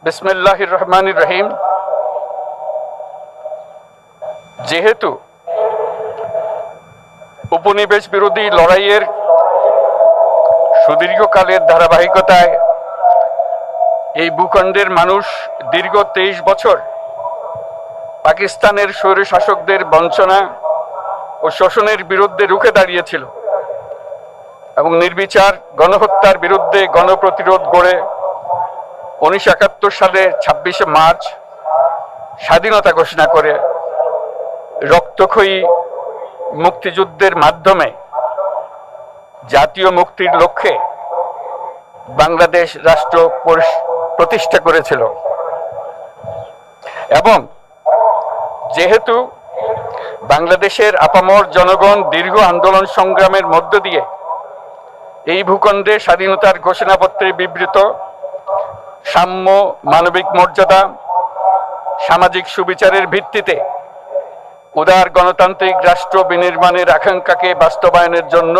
বিসমিল্লাহির রহমানির রহিম। যেহেতু উপনিবেশ বিরোধী লড়াইয়ের সুদীর্ঘকালের ধারাবাহিকতায় এই ভূখণ্ডের মানুষ দীর্ঘ 23 বছর পাকিস্তানের স্বৈরশাসকদের বঞ্চনা ও শোষণের বিরুদ্ধে রুখে দাঁড়িয়েছিল এবং নির্বিচার গণহত্যার বিরুদ্ধে গণপ্রতিরোধ গড়ে 1971 সালে 26শে মার্চ স্বাধীনতা ঘোষণা করে রক্তক্ষয়ী মুক্তিযুদ্ধের মাধ্যমে জাতীয় মুক্তির লক্ষ্যে বাংলাদেশ রাষ্ট্র প্রতিষ্ঠা করেছিল। এবং যেহেতু বাংলাদেশের আপামর জনগণ দীর্ঘ আন্দোলন সংগ্রামের মধ্য দিয়ে এই ভূখণ্ডে স্বাধীনতার ঘোষণাপত্রে বিবৃত সাম্য, মানবিক মর্যাদা, সামাজিক সুবিচারের ভিত্তিতে উদার গণতান্ত্রিক রাষ্ট্র বিনির্মাণের আকাঙ্ক্ষাকে বাস্তবায়নের জন্য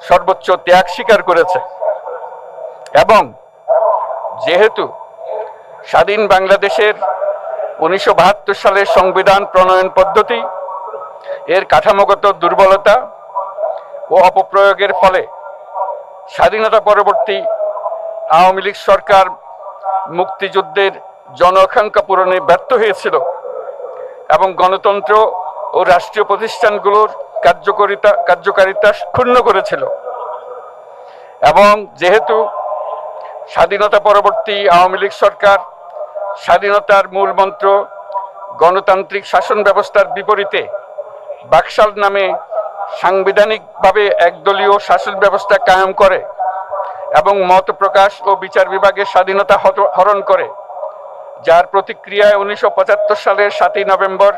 সর্বোচ্চ ত্যাগ স্বীকার করেছে, এবং যেহেতু স্বাধীন বাংলাদেশের 1972 সালের সংবিধান প্রণয়ন পদ্ধতি এর কাঠামোগত দুর্বলতা ও অপপ্রয়োগের ফলে স্বাধীনতা পরবর্তী আওয়ামী লীগ সরকার মুক্তিযুদ্ধের জন আকাঙ্ক্ষা পূরণে ব্যর্থ হয়েছিল এবং গণতন্ত্র ও রাষ্ট্রীয় প্রতিষ্ঠানগুলোর কার্যকারিতা ক্ষুণ্ণ করেছিল। এবং যেহেতু স্বাধীনতা পরবর্তী আওয়ামী লীগ সরকার স্বাধীনতার মূল মন্ত্র গণতান্ত্রিক শাসন ব্যবস্থার বিপরীতে বাকশাল নামে সাংবিধানিকভাবে একদলীয় শাসন ব্যবস্থা কায়েম করে এবং মত প্রকাশ ও বিচার বিভাগের স্বাধীনতা হরণ করে, যার প্রতিক্রিয়ায় 1975 সালের 7ই নভেম্বর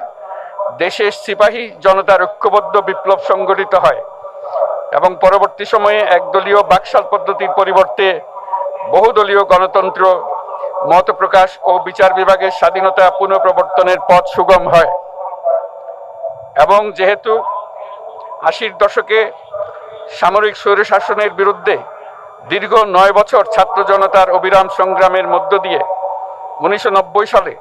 দেশে সিপাহী জনতার ঐক্যবদ্ধ বিপ্লব সংগঠিত হয় এবং পরবর্তী সময়ে একদলীয় বাকশাল পদ্ধতির পরিবর্তে বহুদলীয় গণতন্ত্র, মত প্রকাশ ও বিচার বিভাগের স্বাধীনতা পুনঃপ্রবর্তনের পথ সুগম হয়। এবং যেহেতু 80-র দশকে সামরিক স্বৈরশাসনের বিরুদ্ধে দীর্ঘ 9 বছর ছাত্র জনতার অবিরাম সংগ্রামের মধ্য দিয়ে 1990 সালে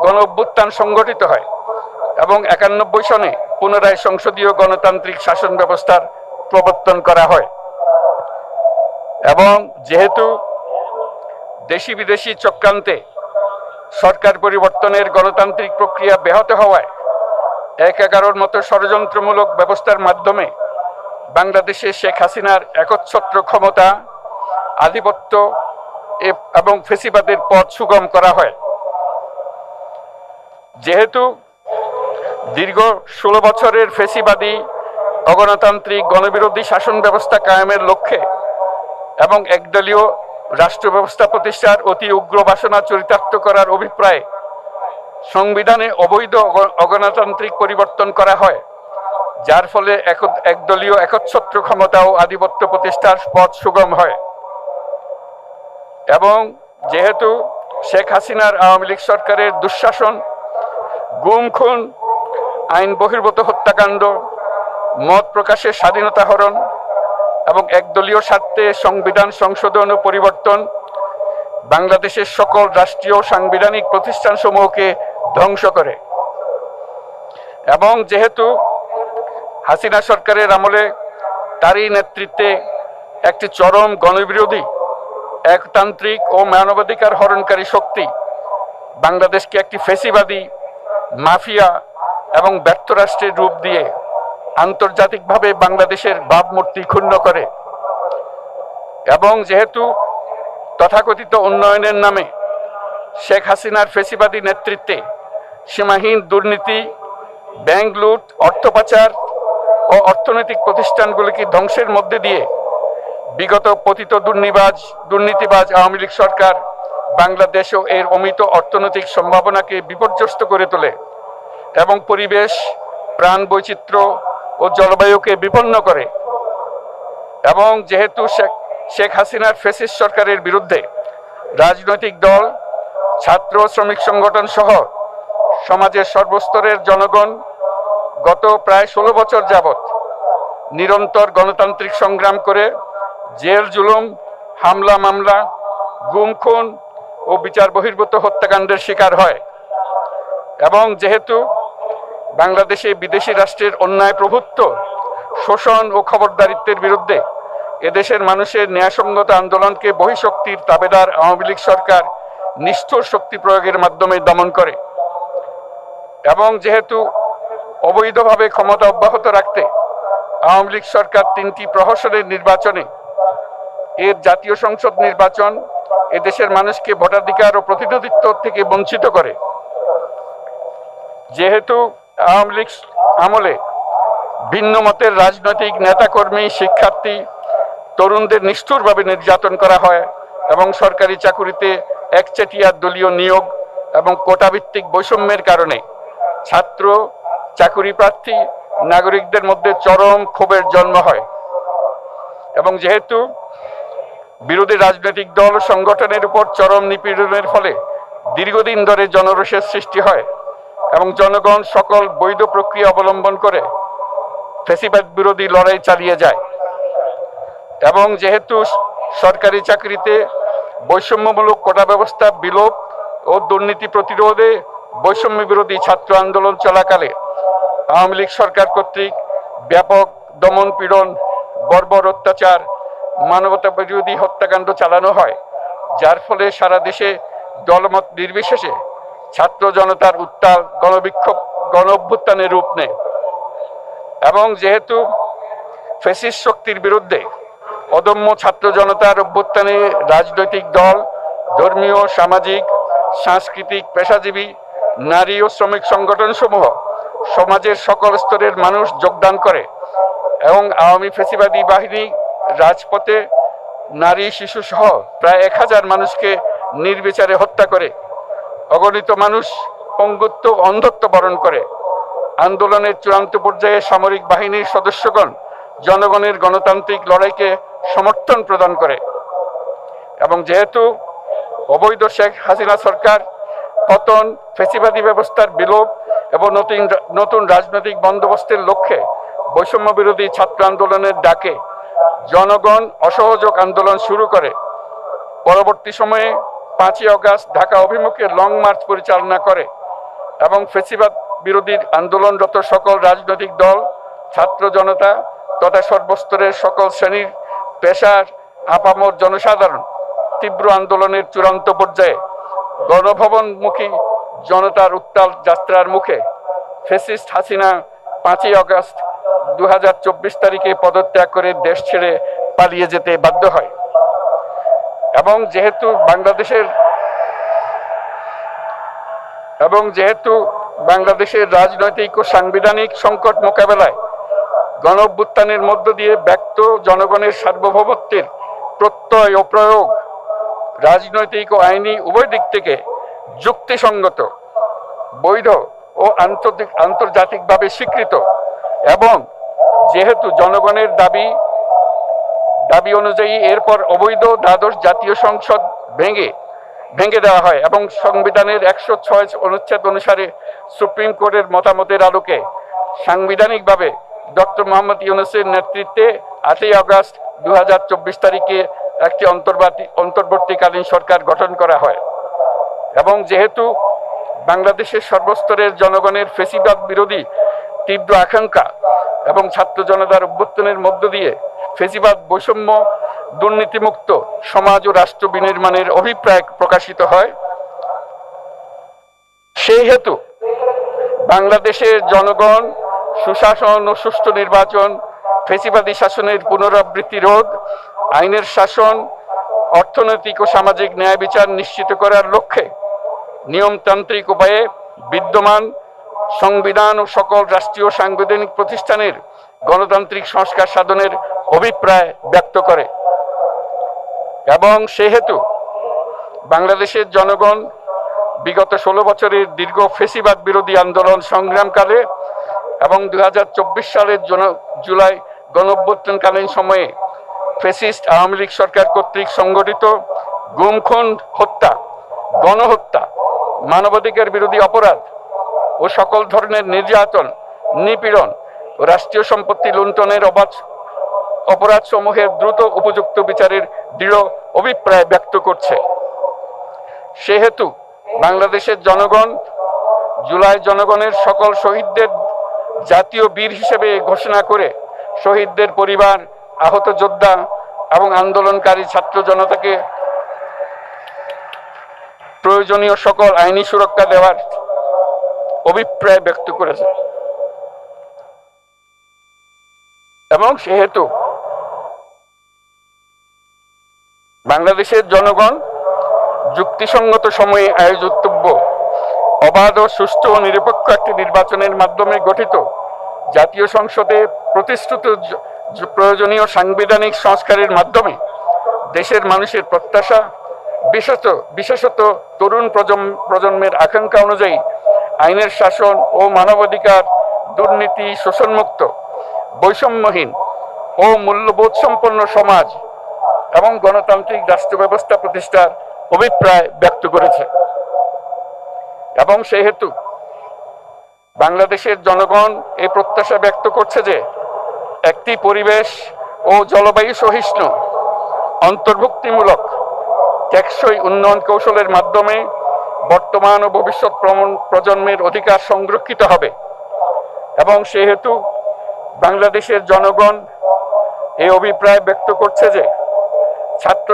গণ অভ্যুত্থান সংগঠিত হয় এবং 91 সনে পুনরায় সংসদীয় গণতান্ত্রিক শাসন ব্যবস্থার প্রবর্তন করা হয়। এবং যেহেতু দেশি বিদেশি চক্রান্তে সরকার পরিবর্তনের গণতান্ত্রিক প্রক্রিয়া ব্যাহত হওয়ায় 1/11 মতো ষড়যন্ত্রমূলক ব্যবস্থার মাধ্যমে বাংলাদেশে শেখ হাসিনার একচ্ছত্র ক্ষমতা, আধিপত্য এবং ফেসিবাদের পথ সুগম করা হয়। যেহেতু দীর্ঘ 16 বছরের ফেসিবাদী অগণতান্ত্রিক গণবিরোধী শাসন ব্যবস্থা কায়েমের লক্ষ্যে এবং একদলীয় রাষ্ট্র ব্যবস্থা প্রতিষ্ঠার অতি উগ্র বাসনা চরিতার্থ করার অভিপ্রায়ে সংবিধানে অবৈধ অগণতান্ত্রিক পরিবর্তন করা হয়, যার ফলে একদলীয় একচ্ছত্র ক্ষমতা ও আধিপত্য প্রতিষ্ঠার পথ সুগম হয়। এবং যেহেতু শেখ হাসিনার আওয়ামী লীগ সরকারের দুঃশাসন, গুম খুন, আইন বহির্ভূত হত্যাকাণ্ড, মত প্রকাশের স্বাধীনতা হরণ এবং একদলীয় স্বার্থে সংবিধান সংশোধন ও পরিবর্তন বাংলাদেশের সকল রাষ্ট্রীয় সাংবিধানিক প্রতিষ্ঠানসমূহকে ধ্বংস করে। এবং যেহেতু হাসিনা সরকারের আমলে তারই নেতৃত্বে একটি চরম গণবিরোধী, একতান্ত্রিক ও মানবাধিকার হরণকারী শক্তি বাংলাদেশকে একটি ফেসিবাদী, মাফিয়া এবং ব্যর্থ রাষ্ট্রের রূপ দিয়ে আন্তর্জাতিকভাবে বাংলাদেশের ভাবমূর্তি ক্ষুণ্ণ করে। এবং যেহেতু তথাকথিত উন্নয়নের নামে শেখ হাসিনার ফেসিবাদী নেতৃত্বে সীমাহীন দুর্নীতি, ব্যাংক লুট, অর্থ পাচার ও অর্থনৈতিক প্রতিষ্ঠানগুলিকে ধ্বংসের মধ্যে দিয়ে বিগত পতিত দুর্নীতিবাজ আওয়ামী লীগ সরকার বাংলাদেশ ও এর অমিত অর্থনৈতিক সম্ভাবনাকে বিপর্যস্ত করে তোলে এবং পরিবেশ, প্রাণ বৈচিত্র্য ও জলবায়ুকে বিপন্ন করে। এবং যেহেতু শেখ হাসিনার ফ্যাসিস্ট সরকারের বিরুদ্ধে রাজনৈতিক দল, ছাত্র শ্রমিক সংগঠন সহ সমাজের সর্বস্তরের জনগণ গত প্রায় 16 বছর যাবৎ নিরন্তর গণতান্ত্রিক সংগ্রাম করে জেল জুলুম, হামলা মামলা গুম খুন ও বিচার বহির্ভূত হত্যাকাণ্ডের শিকার হয়। এবং যেহেতু বাংলাদেশে বিদেশি রাষ্ট্রের অন্যায় প্রভুত্ব, শোষণ ও খবরদারিত্বের বিরুদ্ধে এদেশের মানুষের ন্যায়সঙ্গত আন্দোলনকে বহিঃশক্তির তাবেদার আওয়ামী লীগ সরকার নিষ্ঠুর শক্তি প্রয়োগের মাধ্যমে দমন করে। এবং যেহেতু অবৈধভাবে ক্ষমতা অব্যাহত রাখতে আওয়ামী লীগ সরকার 3টি প্রহসনের নির্বাচনে এর জাতীয় সংসদ নির্বাচন এদেশের মানুষকে ভোটাধিকার ও প্রতিনিধিত্ব থেকে বঞ্চিত করে। যেহেতু আওয়ামী লীগ আমলে ভিন্ন মতের রাজনৈতিক নেতাকর্মী, শিক্ষার্থী, তরুণদের নিষ্ঠুরভাবে নির্যাতন করা হয় এবং সরকারি চাকুরিতে একচেটিয়া দলীয় নিয়োগ এবং কোটাভিত্তিক বৈষম্যের কারণে ছাত্র, চাকুরি প্রার্থী, নাগরিকদের মধ্যে চরম ক্ষোভের জন্ম হয়। এবং যেহেতু বিরোধী রাজনৈতিক দল সংগঠনের উপর চরম নিপীড়নের ফলে দীর্ঘদিন ধরে জনরোষের সৃষ্টি হয় এবং জনগণ সকল বৈধ প্রক্রিয়া অবলম্বন করে ফ্যাসিবাদ বিরোধী লড়াই চালিয়ে যায়। এবং যেহেতু সরকারি চাকরিতে বৈষম্যমূলক কোটা ব্যবস্থা বিলোপ ও দুর্নীতি প্রতিরোধে বৈষম্য বিরোধী ছাত্র আন্দোলন চলাকালে আওয়ামী লীগ সরকার কর্তৃক ব্যাপক দমন পীড়ন, বর্বর অত্যাচার, মানবতা বিরোধী হত্যাকাণ্ড চালানো হয়, যার ফলে সারা দেশে দলমত নির্বিশেষে ছাত্র জনতার উত্তাল গণবিক্ষোভ গণ অভ্যুত্থানের রূপ নেয়। এবং যেহেতু ফ্যাসিস্ট শক্তির বিরুদ্ধে অদম্য ছাত্র জনতার অভ্যুত্থানে রাজনৈতিক দল, ধর্মীয়, সামাজিক, সাংস্কৃতিক, পেশাজীবী, নারী ও শ্রমিক সংগঠন সমূহ সমাজের সকল স্তরের মানুষ যোগদান করে এবং আওয়ামী ফ্যাসিবাদী বাহিনী রাজপথে নারী, শিশু সহ প্রায় 1000 মানুষকে নির্বিচারে হত্যা করে, অগণিত মানুষ পঙ্গুত্ব, অন্ধত্ব বরণ করে। আন্দোলনের চূড়ান্ত পর্যায়ে সামরিক বাহিনীর সদস্যগণ জনগণের গণতান্ত্রিক লড়াইকে সমর্থন প্রদান করে। এবং যেহেতু অবৈধ শেখ হাসিনা সরকার পতন, ফ্যাসিবাদী ব্যবস্থার বিলোপ এবং নতুন রাজনৈতিক বন্দোবস্তের লক্ষ্যে বৈষম্য বিরোধী ছাত্র আন্দোলনের ডাকে জনগণ অসহযোগ আন্দোলন শুরু করে, পরবর্তী সময়ে 5ই আগস্ট ঢাকা অভিমুখে লং মার্চ পরিচালনা করে এবং ফ্যাসিবাদ বিরোধী আন্দোলনরত সকল রাজনৈতিক দল, ছাত্র জনতা তথা সর্বস্তরের সকল শ্রেণীর, পেশার, আপামর জনসাধারণ তীব্র আন্দোলনের চূড়ান্ত পর্যায়ে গণভবনমুখী জনতার উত্তাল যাত্রার মুখে ফ্যাসিস্ট হাসিনা 5ই আগস্ট 2024 তারিখে পদত্যাগ করে দেশ ছেড়ে পালিয়ে যেতে বাধ্য হয়। এবং যেহেতু বাংলাদেশের রাজনৈতিক ও সাংবিধানিক সংকট মোকাবেলায় গণ অভ্যুত্থানের মধ্য দিয়ে ব্যক্ত জনগণের সার্বভৌমত্বের প্রত্যয় ও প্রয়োগ রাজনৈতিক ও আইনি উভয় দিক থেকে যুক্তিসঙ্গত, বৈধ ও আন্তর্জাতিকভাবে স্বীকৃত এবং যেহেতু জনগণের দাবি অনুযায়ী এরপর অবৈধ দ্বাদশ জাতীয় সংসদ ভেঙে দেওয়া হয় এবং সংবিধানের 106 অনুচ্ছেদ অনুসারে সুপ্রিম কোর্টের মতামতের আলোকে সাংবিধানিকভাবে ডক্টর মোহাম্মদ ইউনূসের নেতৃত্বে 8ই আগস্ট 2024 তারিখে একটি অন্তর্বর্তীকালীন সরকার গঠন করা হয়। এবং যেহেতু বাংলাদেশের সর্বস্তরের জনগণের ফ্যাসিবাদ বিরোধী তীব্র আকাঙ্ক্ষা এবং ছাত্র জনতার অভ্যুত্থানের মধ্য দিয়ে ফ্যাসিবাদ, বৈষম্য, দুর্নীতিমুক্ত সমাজ ও রাষ্ট্র বিনির্মাণের অভিপ্রায় প্রকাশিত হয়, সেই হেতু বাংলাদেশের জনগণ সুশাসন ও সুষ্ঠু নির্বাচন, ফ্যাসিবাদী শাসনের পুনরাবৃত্তি রোধ, আইনের শাসন, অর্থনৈতিক ও সামাজিক ন্যায় বিচার নিশ্চিত করার লক্ষ্যে নিয়মতান্ত্রিক উপায়ে বিদ্যমান সংবিধান ও সকল রাষ্ট্রীয় সাংবিধানিক প্রতিষ্ঠানের গণতান্ত্রিক সংস্কার সাধনের অভিপ্রায় ব্যক্ত করে। এবং সেহেতু বাংলাদেশের জনগণ বিগত 16 বছরের দীর্ঘ ফ্যাসিবাদ বিরোধী আন্দোলন সংগ্রামকালে এবং 2024 সালের জুলাই গণঅভ্যুত্থানকালীন সময়ে ফ্যাসিস্ট আওয়ামী লীগ সরকার কর্তৃক সংগঠিত গুম, খুন, হত্যা, গণহত্যা, মানবাধিকার বিরোধী অপরাধ ও সকল ধরনের নির্যাতন, নিপীড়ন ও রাষ্ট্রীয় সম্পত্তি লুণ্ঠনের অপরাধ সমূহের দ্রুত উপযুক্ত বিচারের দৃঢ় অভিপ্রায় ব্যক্ত করছে। সেহেতু বাংলাদেশের জনগণ জুলাই জনগণের সকল শহীদদের জাতীয় বীর হিসেবে ঘোষণা করে শহীদদের পরিবার, আহত যোদ্ধা এবং আন্দোলনকারী ছাত্র জনতাকে প্রয়োজনীয় সকল আইনি সুরক্ষা দেওয়ার অভিপ্রায় ব্যক্ত করেছে। এবং সেহেতু বাংলাদেশের জনগণ যুক্তিসঙ্গত সময়ে আয়োজিতব্য অবাধ ও সুষ্ঠু ও নিরপেক্ষ একটি নির্বাচনের মাধ্যমে গঠিত জাতীয় সংসদে প্রতিশ্রুত প্রয়োজনীয় সাংবিধানিক সংস্কারের মাধ্যমে দেশের মানুষের প্রত্যাশা, বিশেষত তরুণ প্রজন্মের আকাঙ্ক্ষা অনুযায়ী আইনের শাসন ও মানবাধিকার, দুর্নীতি, শোষণমুক্ত, বৈষম্যহীন ও মূল্যবোধ সম্পন্ন সমাজ এবং গণতান্ত্রিক রাষ্ট্র ব্যবস্থা প্রতিষ্ঠার অভিপ্রায় ব্যক্ত করেছে। এবং সেহেতু বাংলাদেশের জনগণ এই প্রত্যাশা ব্যক্ত করছে যে একটি পরিবেশ ও জলবায়ু সহিষ্ণু, অন্তর্ভুক্তিমূলক, টেকসই উন্নয়ন কৌশলের মাধ্যমে বর্তমান ও ভবিষ্যৎ প্রজন্মের অধিকার সংরক্ষিত হবে। এবং সেহেতু বাংলাদেশের জনগণ এই অভিপ্রায় ব্যক্ত করছে যে ছাত্র